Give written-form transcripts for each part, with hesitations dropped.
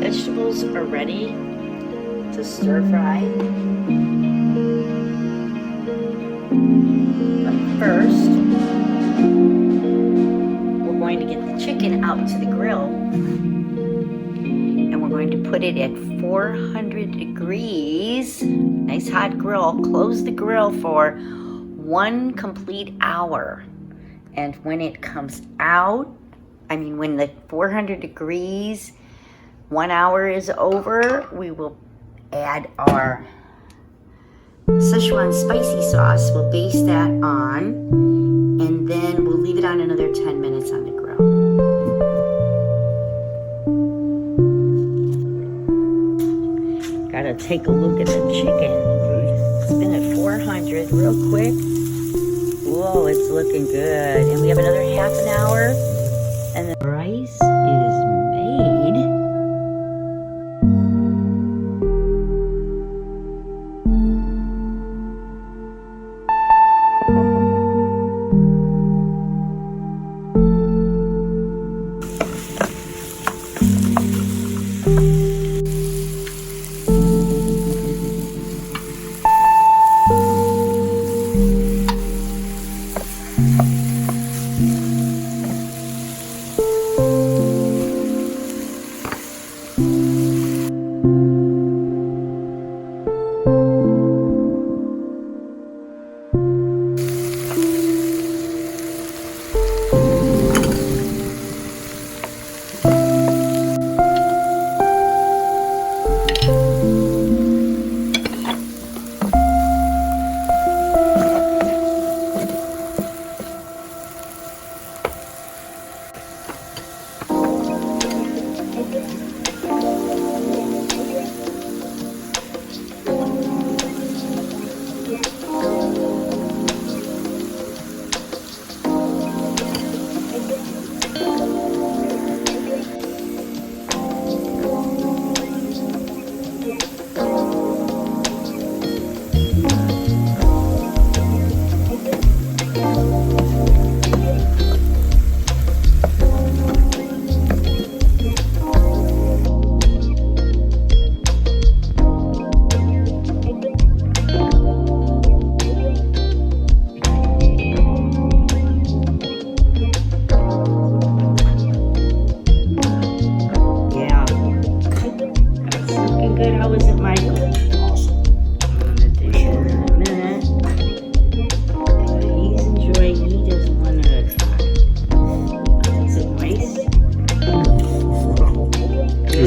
Vegetables are ready to stir fry. But first, we're going to get the chicken out to the grill, and we're going to put it at 400 degrees. Nice hot grill. Close the grill for 1 complete hour. And when it comes out, when the 400 degrees, 1 hour is over, we will add our Szechuan spicy sauce. We'll base that on, and then we'll leave it on another 10 minutes on the grill. Gotta take a look at the chicken. Spin at 400 real quick. Whoa, it's looking good. And we have another half an hour, and the rice is made.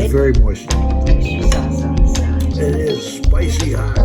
Very moist. Extra sauce on the side. It is spicy hot.